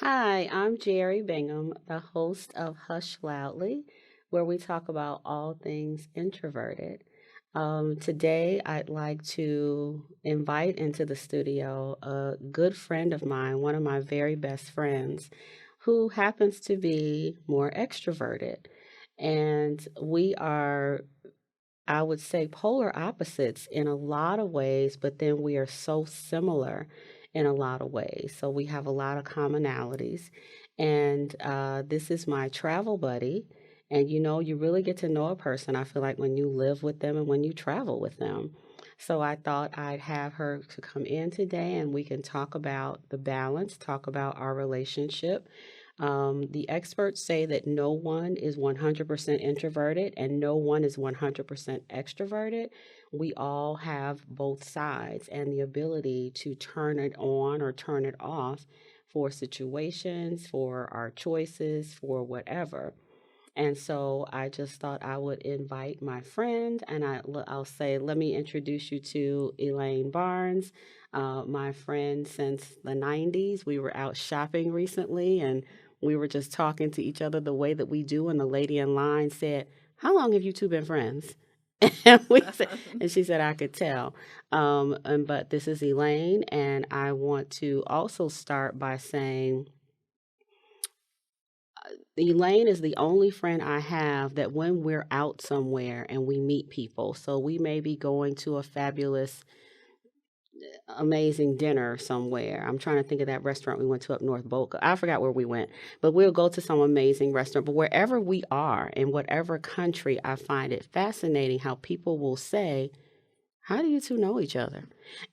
Hi, I'm Jerry Bingham, the host of Hush Loudly, where we talk about all things introverted. Today, I'd like to invite into the studio a good friend of mine, one of my very best friends, who happens to be more extroverted. And we are, I would say, polar opposites in a lot of ways, but then we are so similar in a lot of ways. So we have a lot of commonalities. And this is my travel buddy. And you really get to know a person, I feel like, when you live with them and when you travel with them. So I thought I'd have her to come in today and we can talk about the balance, talk about our relationship. The experts say that no one is 100% introverted and no one is 100% extroverted. We all have both sides and the ability to turn it on or turn it off for situations, for our choices, for whatever. And so I just thought I would invite my friend, and I'll say, let me introduce you to Elaine Barnes, my friend since the 90s. We were out shopping recently, and we were just talking to each other the way that we do. And the lady in line said, "How long have you two been friends?" And and she said, "I could tell." But this is Elaine, and I want to also start by saying Elaine is the only friend I have that when we're out somewhere and we meet people, so we may be going to a fabulous, amazing dinner somewhere. I'm trying to think of that restaurant we went to up North Boca. I forgot where we went, but we'll go to some amazing restaurant. But wherever we are, in whatever country, I find it fascinating how people will say, "How do you two know each other?"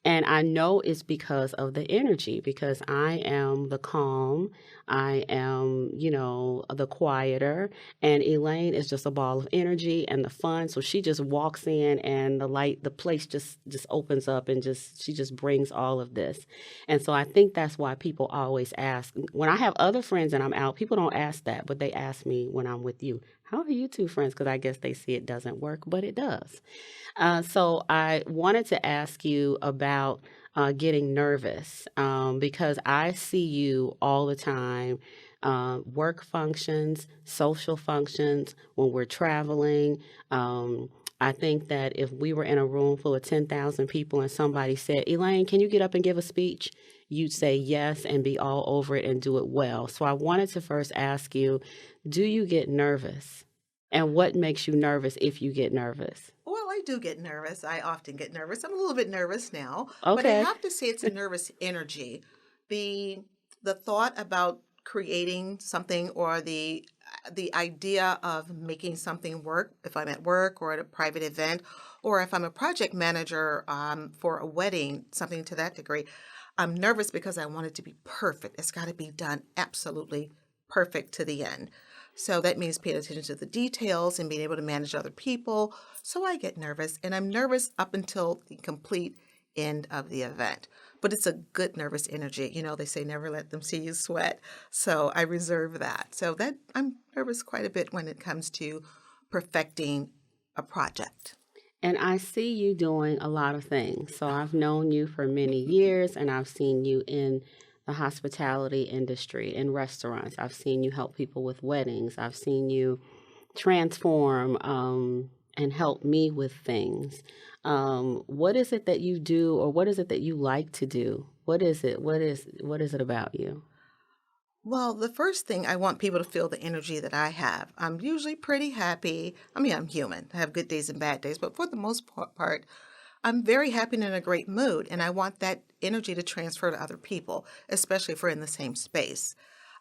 And I know it's because of the energy, because I am the calm, I am, the quieter, and Elaine is just a ball of energy and the fun. So she just walks in and the place just opens up and just she just brings all of this. And so I think that's why people always ask when I have other friends and I'm out, people don't ask that, but they ask me when I'm with you, "How are you two friends?" Because I guess they see it doesn't work, but it does. So I wanted to ask you about getting nervous because I see you all the time. Work functions, social functions, when we're traveling. I think that if we were in a room full of 10,000 people and somebody said, "Elaine, can you get up and give a speech?" You'd say yes and be all over it and do it well. So I wanted to first ask you, do you get nervous? And what makes you nervous if you get nervous? Well, I do get nervous. I often get nervous. I'm a little bit nervous now, but I Okay. have to say it's a nervous energy. The the thought about creating something or the idea of making something work if I'm at work or at a private event or if I'm a project manager for a wedding, something to that degree. I'm nervous because I want it to be perfect. It's got to be done absolutely perfect to the end. So that means paying attention to the details and being able to manage other people. So I get nervous, and I'm nervous up until the complete end of the event. But it's a good nervous energy. You know, they say never let them see you sweat. So I reserve that. So that I'm nervous quite a bit when it comes to perfecting a project. And I see you doing a lot of things. So I've known you for many years and I've seen you in the hospitality industry, in restaurants. I've seen you help people with weddings. I've seen you transform and help me with things. What is it that you do or what is it that you like to do? What is it? What is it about you? Well, the first thing I want people to feel the energy that I have. I'm usually pretty happy. I mean, I'm human. I have good days and bad days, but for the most part, I'm very happy and in a great mood, and I want that energy to transfer to other people, especially if we're in the same space.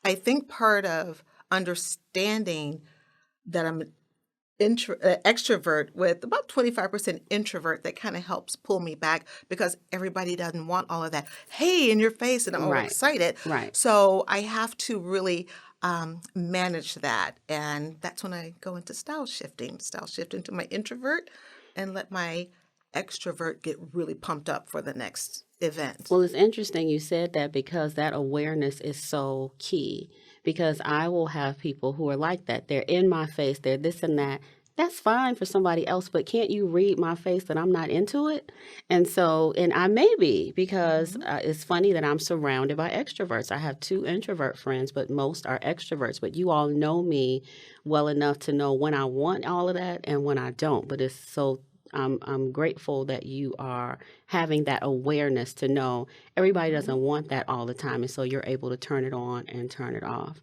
I think part of understanding that I'm extrovert with about 25% introvert that kind of helps pull me back because everybody doesn't want all of that, hey, in your face, and I'm all Right. excited. Right. So I have to really manage that. And that's when I go into style shifting to my introvert and let my extrovert get really pumped up for the next event. Well, it's interesting you said that because that awareness is so key. Because I will have people who are like that. They're in my face, they're this and that. that's fine for somebody else, but can't you read my face that I'm not into it? And so, and I may be because Hmm. it's funny that I'm surrounded by extroverts. I have two introvert friends, but most are extroverts. But you all know me well enough to know when I want all of that and when I don't. But it's so. I'm grateful that you are having that awareness to know everybody Hmm. doesn't want that all the time. And so you're able to turn it on and turn it off.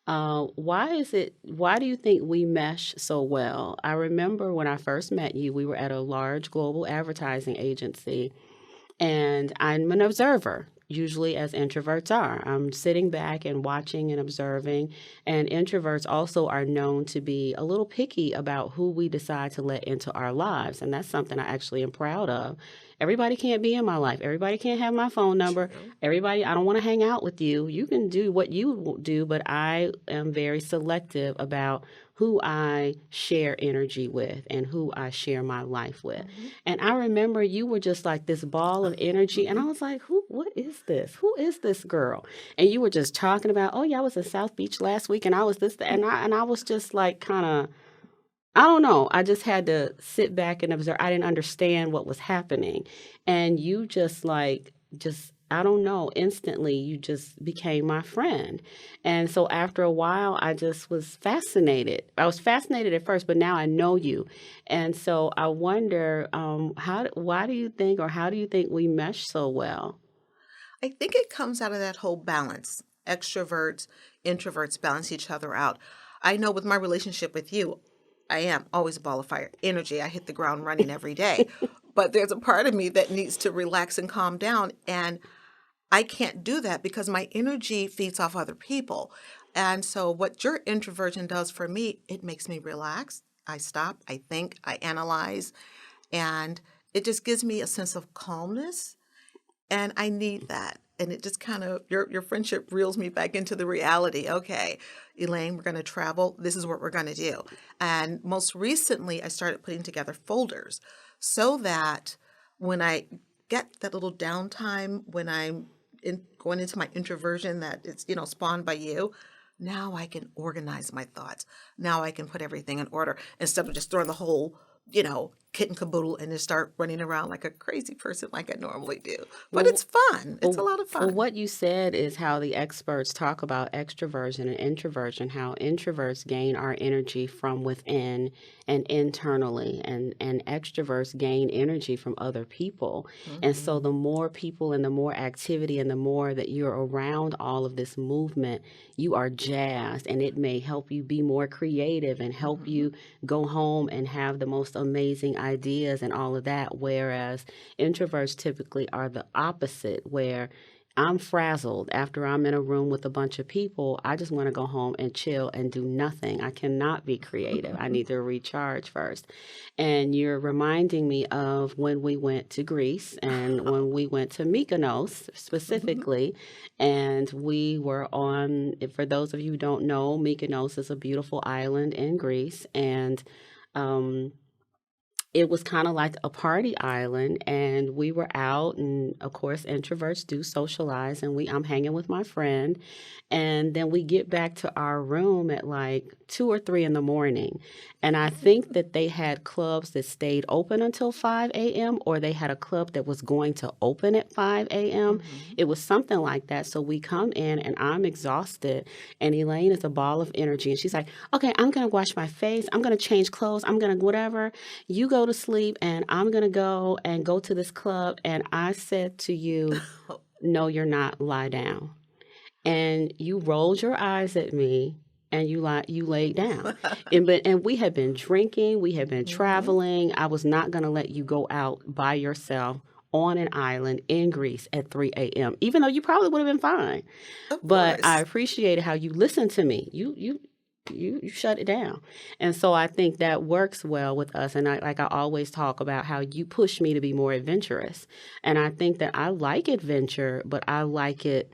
Why do you think we mesh so well? I remember when I first met you, we were at a large global advertising agency, and I'm an observer, usually as introverts are. I'm sitting back and watching and observing. And introverts also are known to be a little picky about who we decide to let into our lives. And that's something I actually am proud of. Everybody can't be in my life. Everybody can't have my phone number. True. Everybody, I don't want to hang out with you. You can do what you do, but I am very selective about who I share energy with and who I share my life with. Hmm. And I remember you were just like this ball of energy. And I was like, what is this? Who is this girl? And you were just talking about, oh yeah, I was in South Beach last week and I was this, and I was just like kind of, I don't know. I just had to sit back and observe. I didn't understand what was happening. And you just I don't know, instantly you just became my friend. And so after a while, I just was fascinated. I was fascinated at first, but now I know you. And so I wonder, why do you think, or how do you think we mesh so well? I think it comes out of that whole balance. Extroverts, introverts balance each other out. I know with my relationship with you, I am always a ball of fire energy. I hit the ground running every day. But there's a part of me that needs to relax and calm down. And I can't do that because my energy feeds off other people. And so, what your introversion does for me, it makes me relax. I stop, I think, I analyze, and it just gives me a sense of calmness, and I need that. And it just kind of your friendship reels me back into the reality. Okay, Elaine, we're going to travel. This is what we're going to do. And most recently, I started putting together folders so that when I get that little downtime, when I'm going into my introversion that it's spawned by you, now I can organize my thoughts. Now I can put everything in order instead of just throwing the whole kit and caboodle and just start running around like a crazy person like I normally do. But Well, it's fun. It's a Well, lot of well, fun. what you said is how the experts talk about extroversion and introversion, how introverts gain our energy from within and internally, and extroverts gain energy from other people. And so Hmm. the more people and the more activity and the more that you're around all of this movement, you are jazzed, and it may help you be more creative and help Hmm. you go home and have the most amazing ideas and all of that. Whereas introverts typically are the opposite, where I'm frazzled after I'm in a room with a bunch of people. I just want to go home and chill and do nothing. I cannot be creative. I need to recharge first. And you're reminding me of when we went to Greece and when we went to Mykonos Hmm. specifically. And we were on, for those of you who don't know, Mykonos is a beautiful island in Greece. And um, it was kind of like a party island, and we were out, and of course introverts do socialize, and we I'm hanging with my friend, and then we get back to our room at like 2 or 3 in the morning. And I think that they had clubs that stayed open until 5 a.m., or they had a club that was going to open at 5 a.m. Hmm. It was something like that. So we come in and I'm exhausted, and Elaine is a ball of energy, and she's like, okay, I'm gonna wash my face, I'm gonna change clothes, I'm gonna whatever, you go to sleep and I'm going to go to this club. And I said to you, no, you're not, lie down. And you rolled your eyes at me and you laid down. And we had been drinking, we had been Hmm. traveling. I was not going to let you go out by yourself on an island in Greece at 3 a.m., even though you probably would have been fine. Of But I course. appreciated how you listened to me. You shut it down. And so I think that works well with us. And I always talk about how you push me to be more adventurous. And I think that I like adventure, but I like it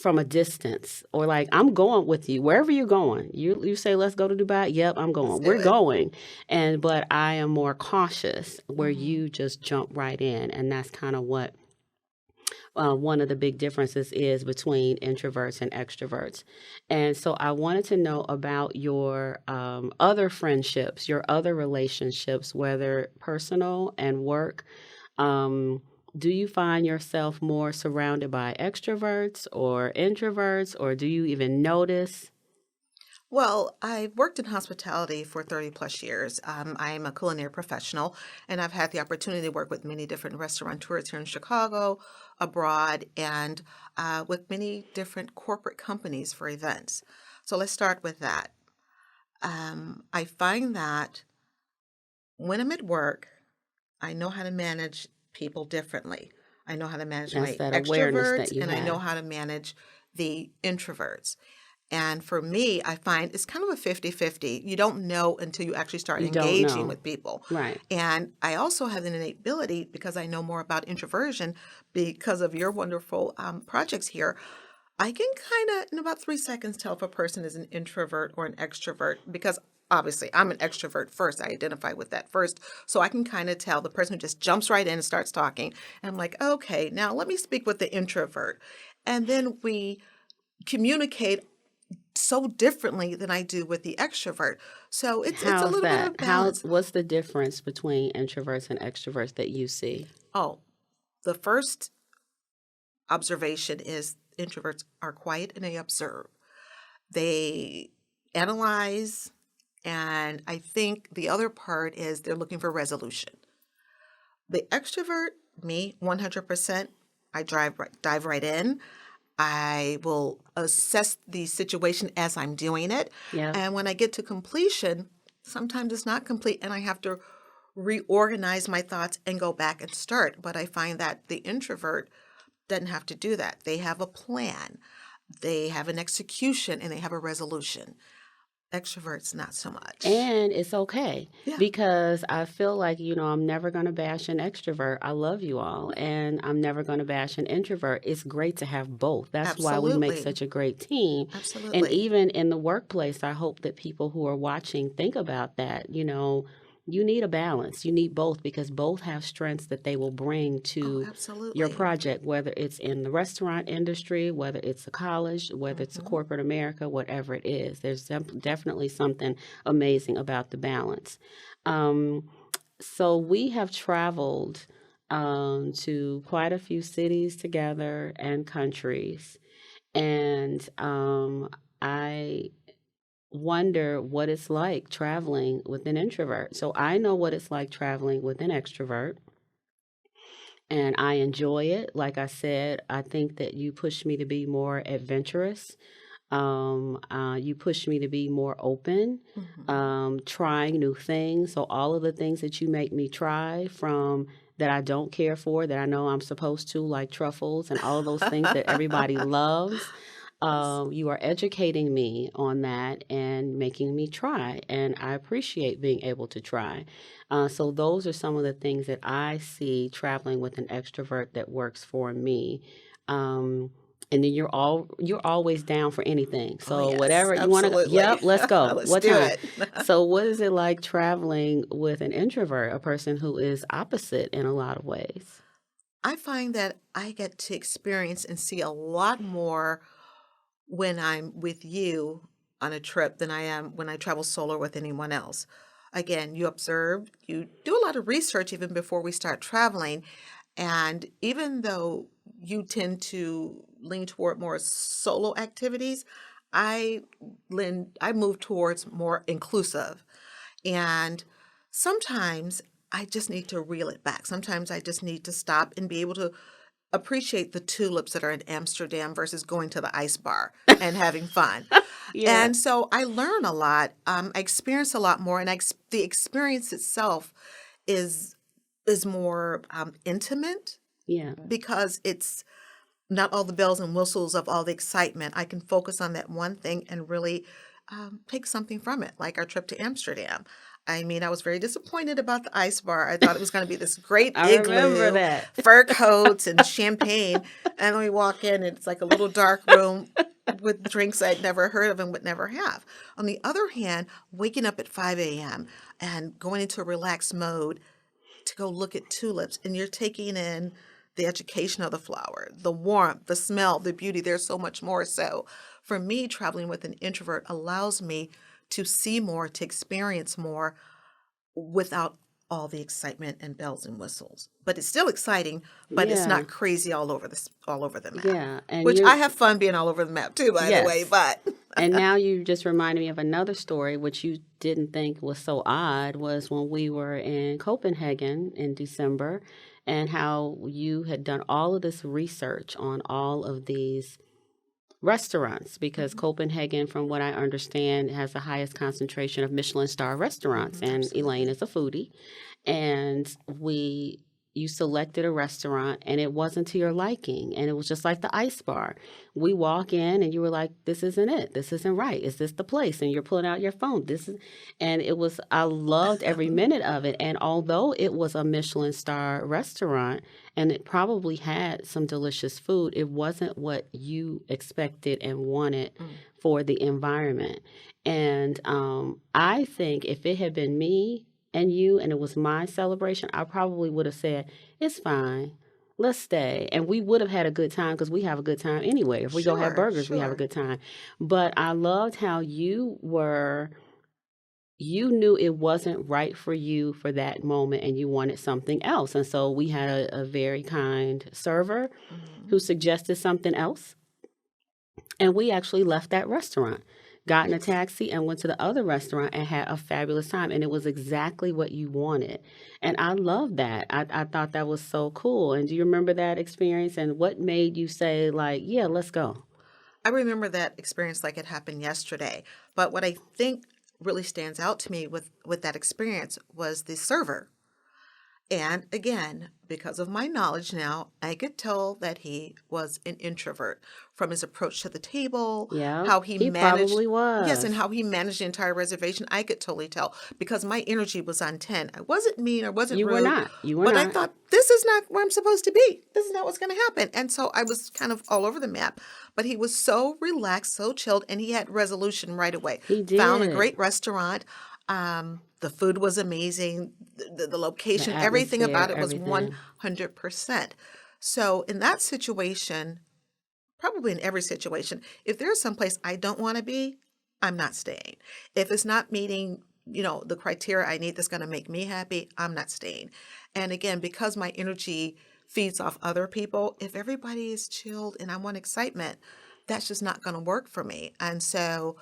from a distance, or like I'm going with you wherever you're going. You say let's go to Dubai. Yep, I'm Let's going. do We're it. going. And but I am more cautious where Hmm. you just jump right in, and that's kind of what One of the big differences is between introverts and extroverts. And so I wanted to know about your other friendships, your other relationships, whether personal and work. Um, do you find yourself more surrounded by extroverts or introverts, or do you even notice? Well, I worked in hospitality for 30 plus years. I'm a culinary professional, and I've had the opportunity to work with many different restaurateurs here in Chicago, abroad, and with many different corporate companies for events. So let's start with that. I find that when I'm at work, I know how to manage people differently. I know how to manage That's my that awareness extroverts, that you and I know have. how to manage the introverts. And for me, I find it's kind of a 50-50. You don't know until you actually start You don't engaging know. with people. Right. And I also have an innate ability because I know more about introversion because of your wonderful projects here. I can kind of, in about 3 seconds, tell if a person is an introvert or an extrovert because obviously I'm an extrovert first. I identify with that first. So I can kind of tell the person who just jumps right in and starts talking. And I'm like, okay, now let me speak with the introvert. And then we communicate so differently than I do with the extrovert. So it's a How's little bit that? of How balance. what's the difference between introverts and extroverts that you see? Oh, the first observation is introverts are quiet and they observe. They analyze, and I think the other part is they're looking for resolution. The extrovert, me, 100%, dive right in. I will assess the situation as I'm doing it. Yeah. And when I get to completion, sometimes it's not complete and I have to reorganize my thoughts and go back and start. But I find that the introvert doesn't have to do that. They have a plan, they have an execution, and they have a resolution. Extroverts, not so much. And it's okay Yeah, because I feel like, I'm never going to bash an extrovert. I love you all. And I'm never going to bash an introvert. It's great to have both. That's why we make absolutely. such a great team. And Absolutely. even in the workplace, I hope that people who are watching think about that. You need a balance. You need both because both have strengths that they will bring Oh, to your absolutely. project, whether it's in the restaurant industry, whether it's a college, whether it's a Hmm. corporate America, whatever it is. There's definitely something amazing about the balance. Um, so we have traveled to quite a few cities together and countries, and I wonder what it's like traveling with an introvert. So I know what it's like traveling with an extrovert and I enjoy it. Like I said, I think that you push me to be more adventurous. You push me to be more open, Hmm. trying new things. So all of the things that you make me try from that I don't care for, that I know I'm supposed to, like truffles and all of those things that everybody loves. Yes. You are educating me on that and making me try, and I appreciate being able to try. So those are some of the things that I see traveling with an extrovert that works for me. Um, and then you're always down for anything. Oh, So yes, whatever you want to go, absolutely. yep, let's go. Let's What do time? it. So what is it like traveling with an introvert, a person who is opposite in a lot of ways? I find that I get to experience and see a lot more when I'm with you on a trip than I am when I travel solo with anyone else. Again, you observe, you do a lot of research even before we start traveling. And even though you tend to lean toward more solo activities, I I move towards more inclusive. And sometimes I just need to reel it back. Sometimes I just need to stop and be able to appreciate the tulips that are in Amsterdam versus going to the ice bar and having fun. Yeah, And so I learn a lot. I experience a lot more, and the experience itself is more intimate yeah. because it's not all the bells and whistles of all the excitement. I can focus on that one thing and really take something from it, like our trip to Amsterdam. I mean, I was very disappointed about the ice bar. I thought it was going to be this great I remember igloo, that. fur coats, and champagne. And then we walk in, and it's like a little dark room with drinks I'd never heard of and would never have. On the other hand, waking up at 5 a.m. and going into a relaxed mode to go look at tulips, and you're taking in the education of the flower, the warmth, the smell, the beauty. There's so much more. So for me, traveling with an introvert allows me to see more, to experience more without all the excitement and bells and whistles. But it's still exciting, but it's Yeah. not crazy all over the map. Yeah. And Which you're, I have fun being all over the map too, by the way, yes. but And now you just reminded me of another story, which you didn't think was so odd, was when we were in Copenhagen in December, and how you had done all of this research on all of these restaurants, because Mhm. Copenhagen, from what I understand, has the highest concentration of Michelin star restaurants, and Elaine Absolutely. is a foodie. And we you selected a restaurant and it wasn't to your liking, and it was just like the ice bar. We walk in and you were like, this isn't it, this isn't right, is this the place? And you're pulling out your phone, this is, and it was, I loved every minute of it. And although it was a Michelin star restaurant and it probably had some delicious food, it wasn't what you expected and wanted Mm. for the environment. And I think if it had been me and you and it was my celebration, I probably would have said, it's fine. Let's stay. And we would have had a good time, because we have a good time anyway. If we go have Sure, burgers, we have a sure. good time. But I loved how you knew it wasn't right for you for that moment and you wanted something else. And so we had a very kind server Mhm. who suggested something else. And we actually left that restaurant, got in a Yes. taxi, and went to the other restaurant and had a fabulous time. And it was exactly what you wanted. And I love that. I thought that was so cool. And do you remember that experience? And what made you say, like, yeah, let's go? I remember that experience like it happened yesterday. But what I think really stands out to me with that experience was the server. And again, because of my knowledge now, I could tell that he was an introvert from his approach to the table, Yeah, how he he managed, probably yes, and was. how he managed the entire reservation. I could totally tell because my energy was on 10. I wasn't mean or wasn't You were rude, not. You were but I not. thought, this is not where I'm supposed to be. This is not what's going to happen. And so I was kind of all over the map. But he was so relaxed, so chilled, and he had resolution right away. He Found a did. great restaurant. The food was amazing. The The location, everything atmosphere, about it was everything. 100%. So in that situation, probably in every situation, if there's someplace I don't want to be, I'm not staying. If it's not meeting, the criteria I need that's going to make me happy, I'm not staying. And again, because my energy feeds off other people, if everybody is chilled and I want excitement, that's just not going to work for me. And so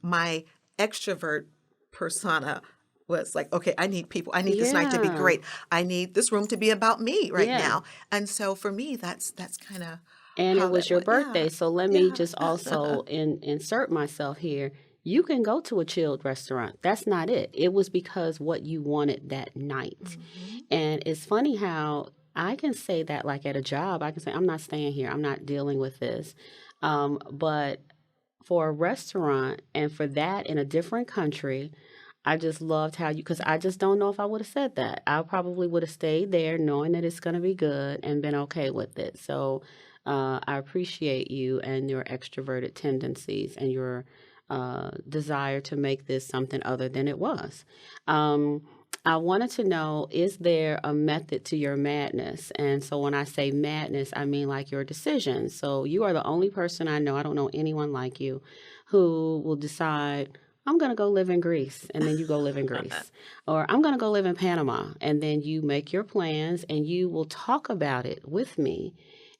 my extrovert persona was like, okay, I need people. I need this night to be Yeah. great. I need this room to be about me right Yeah. now. And so for me, that's kind of And it how was that your went. Yeah. birthday. So let me Yeah. just also insert myself here. You can go to a chilled restaurant. That's not it. It was because what you wanted that night. Hmm. And it's funny how I can say that, like at a job, I can say, I'm not staying here. I'm not dealing with this. But for a restaurant and for that in a different country, I just loved how you, because I just don't know if I would have said that. I probably would have stayed there knowing that it's going to be good and been okay with it. So I appreciate you and your extroverted tendencies and your desire to make this something other than it was. Um, I wanted to know, is there a method to your madness? And so when I say madness, I mean like your decisions. So you are the only person I know, I don't know anyone like you, who will decide, I'm going to go live in Greece, and then you go live in Greece. Or I'm going to go live in Panama, and then you make your plans and you will talk about it with me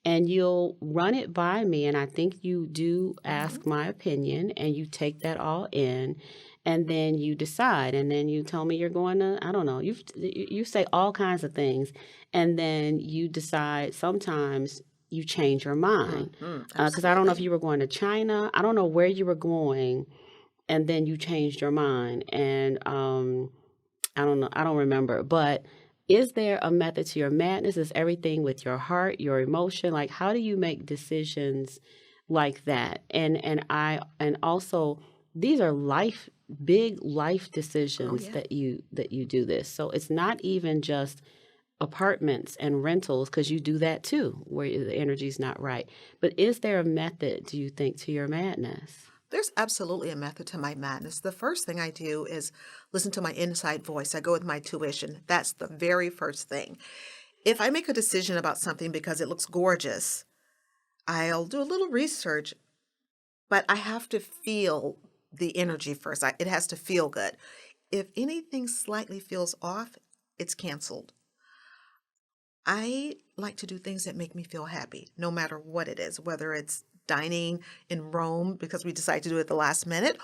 and you'll run it by me. And I think you do Hmm. ask my opinion and you take that all in. And then you decide, and then you tell me you're going to, I don't know, you say all kinds of things, and then you decide. Sometimes you change your mind, Hmm. because I don't know if Absolutely. you were going to China, I don't know where you were going, and then you changed your mind. And I don't know, I don't remember. But is there a method to your madness? Is everything with your heart, your emotion? Like, how do you make decisions like that? And also, these are big life Oh decisions yeah. that you do this. So it's not even just apartments and rentals, because you do that too, where the energy's not right. But is there a method, do you think, to your madness? There's absolutely a method to my madness. The first thing I do is listen to my inside voice. I go with my tuition. That's the very first thing. If I make a decision about something because it looks gorgeous, I'll do a little research, but I have to feel the energy first. It has to feel good. If anything slightly feels off, it's canceled. I like to do things that make me feel happy, no matter what it is, whether it's dining in Rome because we decide to do it at the last minute,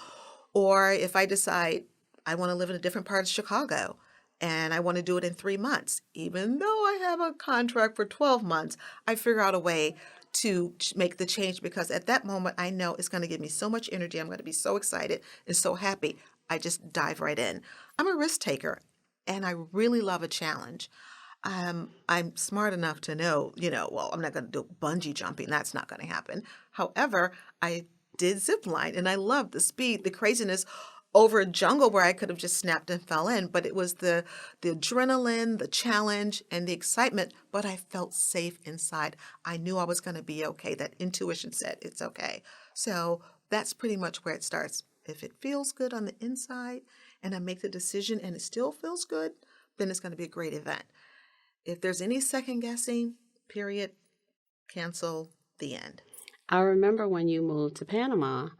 or if I decide I want to live in a different part of Chicago and I want to do it in 3 months. Even though I have a contract for 12 months, I figure out a way to make the change because at that moment I know it's going to give me so much energy. I'm going to be so excited and so happy. I just dive right in. I'm a risk taker and I really love a challenge. I'm smart enough to know, well, I'm not going to do bungee jumping. That's not going to happen. However, I did zip line and I loved the speed, the craziness over a jungle where I could have just snapped and fell in. But it was the adrenaline, the challenge, and the excitement. But I felt safe inside. I knew I was going to be okay. That intuition said it's okay. So that's pretty much where it starts. If it feels good on the inside and I make the decision and it still feels good, then it's going to be a great event. If there's any second guessing, period, cancel, the end. I remember when you moved to Panama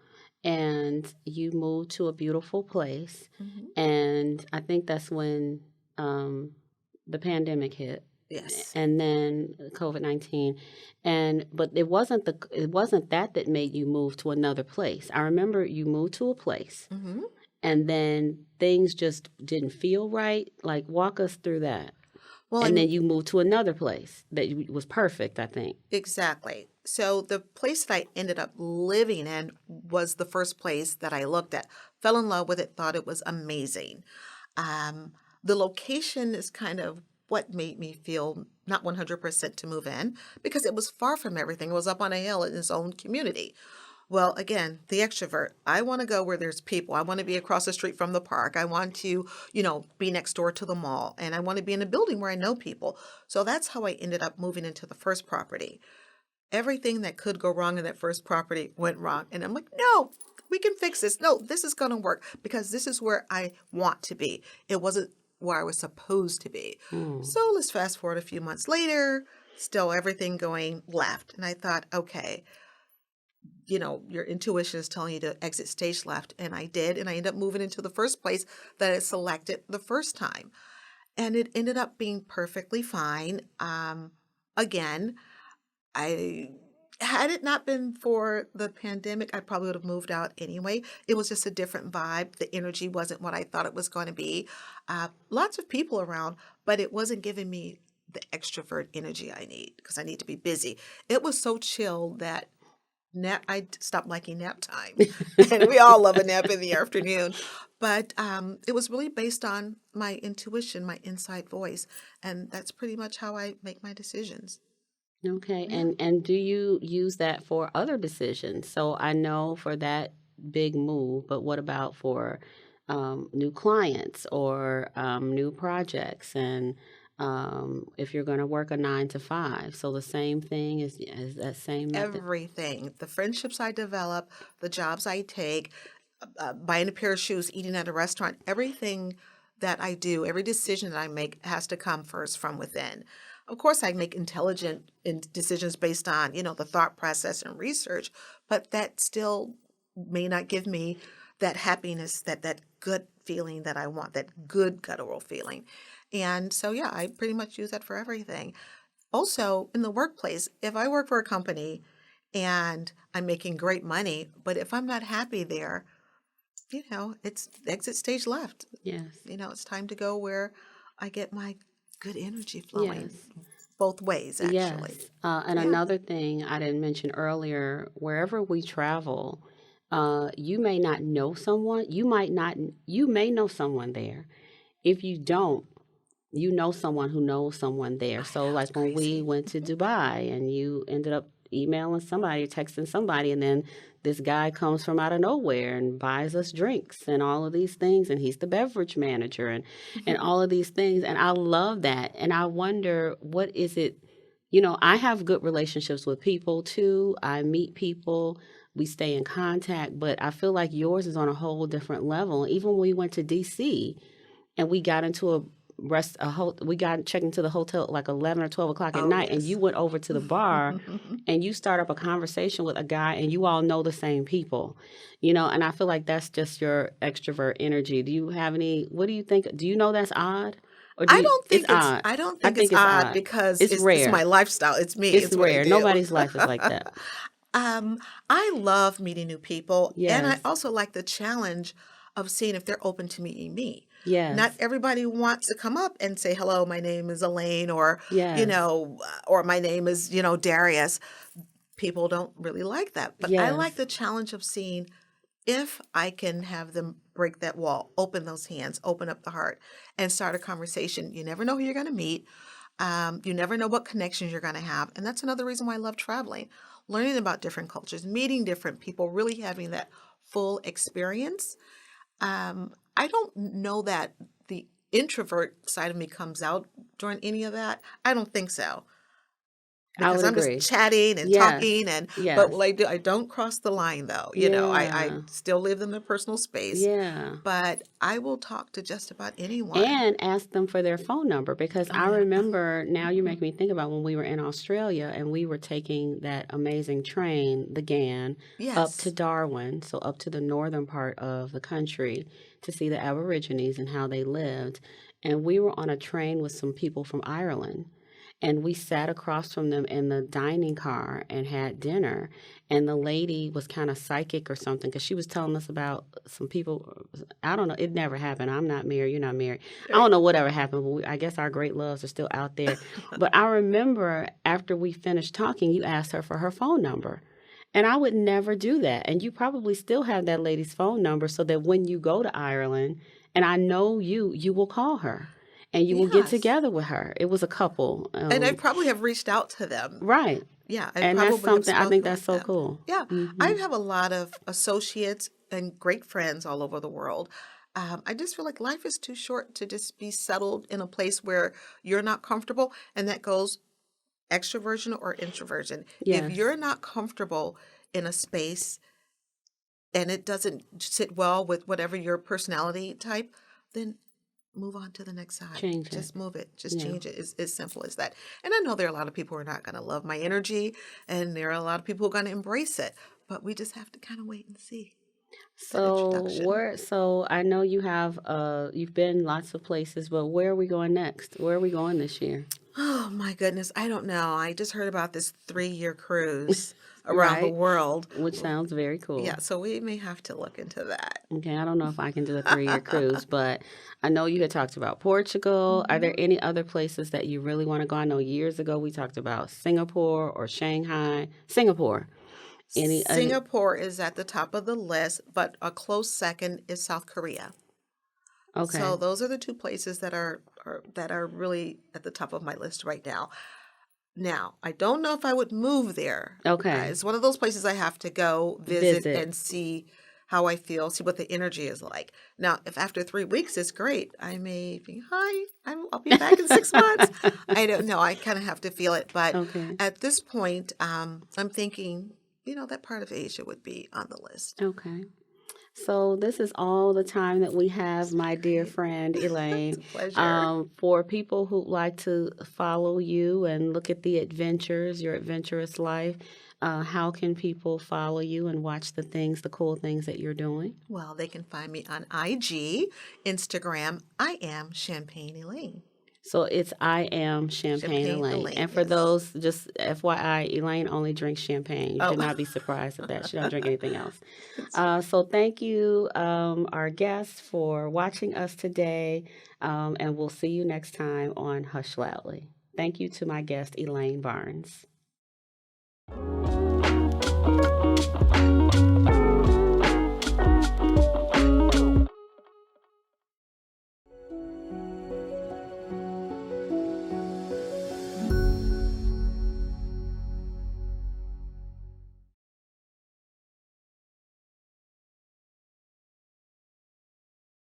and you moved to a beautiful place. Hmm. And I think that's when the pandemic hit. Yes. And then COVID-19, but it wasn't that made you move to another place. I remember you moved to a place Hmm. and then things just didn't feel right. Like, walk us through that. Well, And and then you moved to another place that was perfect, I think. exactly. So the place that I ended up living in was the first place that I looked at. Fell in love with it, thought it was amazing. Um, the location is kind of what made me feel not 100% to move in because it was far from everything. It was up on a hill in its own community. Well, again, the extrovert. I want to go where there's people. I want to be across the street from the park. I want to, be next door to the mall. And I want to be in a building where I know people. So that's how I ended up moving into the first property. Everything that could go wrong in that first property went wrong. And I'm like, no, we can fix this. No, this is going to work because this is where I want to be. It wasn't where I was supposed to be. Mm. So let's fast forward a few months later, still everything going left. And I thought, okay, your intuition is telling you to exit stage left. And I did. And I ended up moving into the first place that I selected the first time. And it ended up being perfectly fine. Again, I had it not been for the pandemic, I probably would have moved out anyway. It was just a different vibe. The energy wasn't what I thought it was going to be. Lots of people around, but it wasn't giving me the extrovert energy I need because I need to be busy. It was so chill that I stopped liking nap time. And we all love a nap in the afternoon. But it was really based on my intuition, my inside voice. And that's pretty much how I make my decisions. Okay. Yeah. And do you use that for other decisions? So I know for that big move, but what about for new clients or new projects and if you're going to work a 9 to 5? So the same thing is that same method. Everything, the friendships I develop, the jobs I take, buying a pair of shoes, eating at a restaurant, everything that I do, every decision that I make has to come first from within. Of course, I make intelligent decisions based on, the thought process and research, but that still may not give me that happiness, that good feeling that I want, that good guttural feeling. And so, yeah, I pretty much use that for everything. Also, in the workplace, if I work for a company and I'm making great money, but if I'm not happy there, it's exit stage left. Yes. It's time to go where I get my good energy flowing Yes. both ways, actually. Yes. And Yeah. another thing I didn't mention earlier, wherever we travel, you may not know someone. You may know someone there. If you don't, you know someone who knows someone there. I So, know, it's like when we crazy. went to Dubai and you ended up emailing somebody, texting somebody, and then this guy comes from out of nowhere and buys us drinks and all of these things, and he's the beverage manager and all of these things. And I love that. And I wonder, what is it? I have good relationships with people too. I meet people, we stay in contact, but I feel like yours is on a whole different level. Even when we went to DC and we got into we got checked into the hotel at like 11 or 12 o'clock at Oh, night, and you yes. went over to the bar and you start up a conversation with a guy and you all know the same people, and I feel like that's just your extrovert energy. Do you have any, what do you think? Do you know that's odd? Or it's odd. I don't I think it's think it's odd odd. because It's it's my rare. lifestyle. It's me. It's It's what I rare. do. Nobody's life is like that. Um, I love meeting new people, and I Yes. also like the challenge of seeing if they're open to meeting me. Not Yes. everybody wants to come up and say, "Hello, my name is Elaine," Yes. or my name is, Darius. People don't really like that, but I like Yes. the challenge of seeing if I can have them break that wall, open those hands, open up the heart, and start a conversation. You never know who you're going to meet. You never know what connections you're going to have. And that's another reason why I love traveling, learning about different cultures, meeting different people, really having that full experience. I don't know that the introvert side of me comes out during any of that. I don't think so. I Because would I'm just agree. chatting and Yes. talking, but Yes. what I don't cross the line though. I Yeah. still live in the personal space, Yeah. but I will talk to just about anyone. And ask them for their phone number, because Oh I yeah. remember, now you make me think about when we were in Australia and we were taking that amazing train, the GAN, up to Yes. Darwin, so up to the northern part of the country to see the Aborigines and how they lived. And we were on a train with some people from Ireland. And we sat across from them in the dining car and had dinner. And the lady was kind of psychic or something, because she was telling us about some people. I don't know. It never happened. I'm not married. You're not married. I don't Right. know whatever happened, but I guess our great loves are still out there. But I remember after we finished talking, you asked her for her phone number. And I would never do that. And you probably still have that lady's phone number, so that when you go to Ireland and I know you will call her and you will get Yes. together with her. It was a couple. And I probably have reached out to them. Right. Yeah, I And that's probably have something, I think spoken that's with so them. cool. Yeah, I Hmm. have a lot of associates and great friends all over the world. I just feel like life is too short to just be settled in a place where you're not comfortable, and that goes extroversion or introversion. If Yes. you're not comfortable in a space and it doesn't sit well with whatever your personality type, then move on to the next side. Change it. Just move it. Just Yeah. change it. It's as simple as that. And I know there are a lot of people who are not going to love my energy, and there are a lot of people who are going to embrace it. But we just have to kind of wait and see that introduction. So I know you've been lots of places, but where are we going next? Where are we going this year? Oh my goodness, I don't know. I just heard about this 3-year cruise around the Right? world. Which sounds very Yeah, cool. so we may have to look into that. Okay, I don't know if I can do a 3-year cruise, but I know you had talked about Portugal. Are there Mhm. any other places that you really want to go? I know years ago we talked about Singapore or Shanghai. Singapore. Any Singapore is at the top of the list, but a close second is South Korea. So okay. those are the two places that are really at the top of my list right now. Now, I don't know if I would move there. Okay. It's one of those places I have to go visit Visit. and see how I feel, see what the energy is like. Now, if after 3 weeks it's great, I may be, hi, I'll be back in 6 months. I don't know. I kind of have to feel it. But Okay. at this point, I'm thinking, that part of Asia would be on the list. Okay. So this is all the time that we have, That's my dear great. friend It's Elaine. a pleasure. For people who like to follow you and look at the adventures, your adventurous life, how can people follow you and watch the cool things that you're doing? Well, they can find me on IG, Instagram. I am Champagne Elaine. So it's I am Champagne Champagne Elaine. Elaine, And for yes. those, just FYI, Elaine only drinks champagne. You Oh, should not be surprised at that. She don't drink anything else. it's So thank you, our guests, for watching us today. And we'll see you next time on Hush Loudly. Thank you to my guest, Elaine Barnes.